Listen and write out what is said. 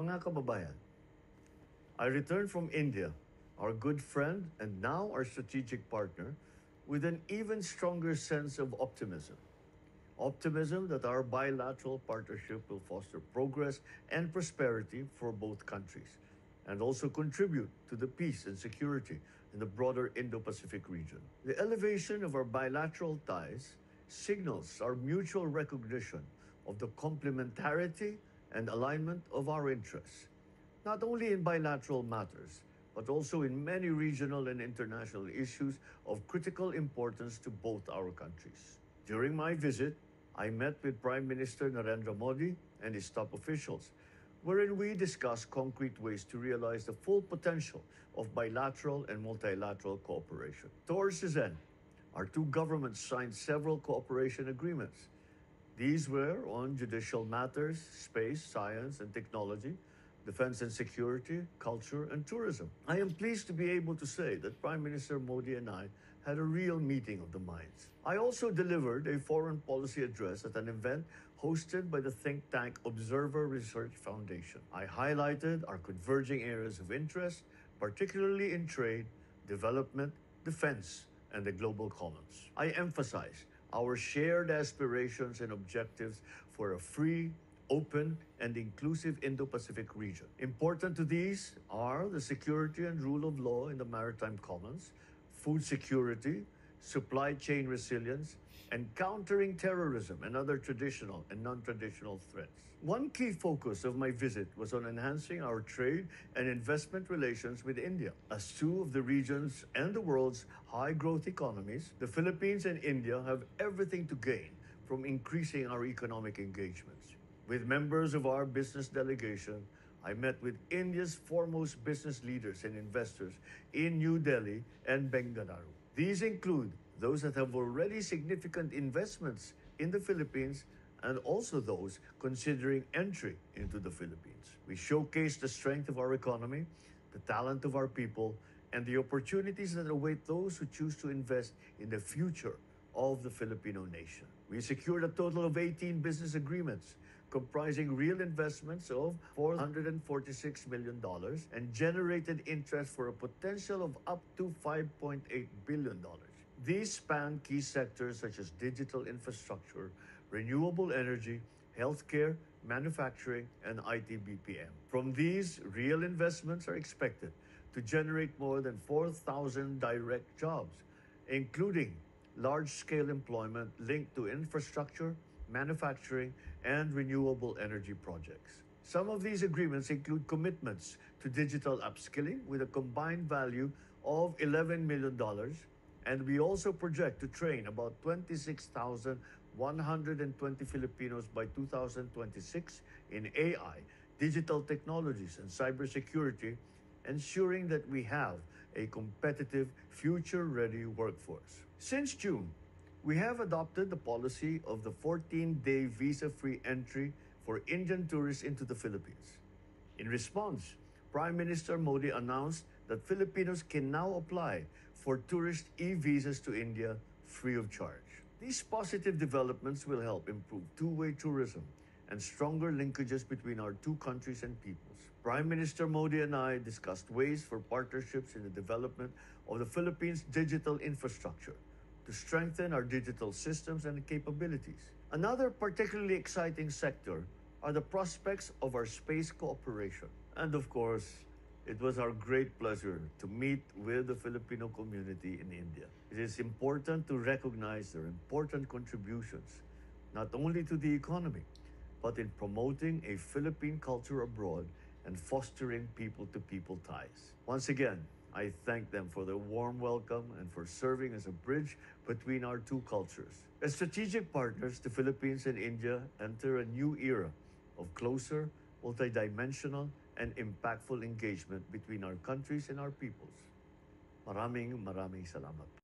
Mga kababayan, I returned from India, our good friend and now our strategic partner, with an even stronger sense of optimism. Optimism that our bilateral partnership will foster progress and prosperity for both countries and also contribute to the peace and security in the broader Indo-Pacific region. The elevation of our bilateral ties signals our mutual recognition of the complementarity and alignment of our interests, not only in bilateral matters, but also in many regional and international issues of critical importance to both our countries. During my visit, I met with Prime Minister Narendra Modi and his top officials, wherein we discussed concrete ways to realize the full potential of bilateral and multilateral cooperation. Towards this end, our two governments signed several cooperation agreements. These were on judicial matters, space, science, and technology, defense and security, culture, and tourism. I am pleased to be able to say that Prime Minister Modi and I had a real meeting of the minds. I also delivered a foreign policy address at an event hosted by the think tank Observer Research Foundation. I highlighted our converging areas of interest, particularly in trade, development, defense, and the global commons. I emphasized our shared aspirations and objectives for a free, open, and inclusive Indo-Pacific region. Important to these are the security and rule of law in the maritime commons, food security, supply chain resilience, and countering terrorism and other traditional and non-traditional threats. One key focus of my visit was on enhancing our trade and investment relations with India. As two of the region's and the world's high-growth economies, the Philippines and India have everything to gain from increasing our economic engagements. With members of our business delegation, I met with India's foremost business leaders and investors in New Delhi and Bengaluru. These include those that have already significant investments in the Philippines and also those considering entry into the Philippines. We showcased the strength of our economy, the talent of our people, and the opportunities that await those who choose to invest in the future of the Filipino nation. We secured a total of 18 business agreements comprising real investments of $446 million and generated interest for a potential of up to $5.8 billion. These span key sectors such as digital infrastructure, renewable energy, healthcare, manufacturing, and IT BPM. From these, real investments are expected to generate more than 4,000 direct jobs, including large-scale employment linked to infrastructure, manufacturing, and renewable energy projects. Some of these agreements include commitments to digital upskilling with a combined value of $11 million, and we also project to train about 26,120 Filipinos by 2026 in AI, digital technologies, and cybersecurity, ensuring that we have a competitive, future-ready workforce. Since June, we have adopted the policy of the 14-day visa-free entry for Indian tourists into the Philippines. In response, Prime Minister Modi announced that Filipinos can now apply for tourist e-visas to India free of charge. These positive developments will help improve two-way tourism and stronger linkages between our two countries and peoples. Prime Minister Modi and I discussed ways for partnerships in the development of the Philippines' digital infrastructure to strengthen our digital systems and capabilities. Another particularly exciting sector are the prospects of our space cooperation. And of course, it was our great pleasure to meet with the Filipino community in India. It is important to recognize their important contributions, not only to the economy, but in promoting a Philippine culture abroad and fostering people-to-people ties. Once again, I thank them for their warm welcome and for serving as a bridge between our two cultures. As strategic partners, the Philippines and India enter a new era of closer, multidimensional, and impactful engagement between our countries and our peoples. Maraming salamat po.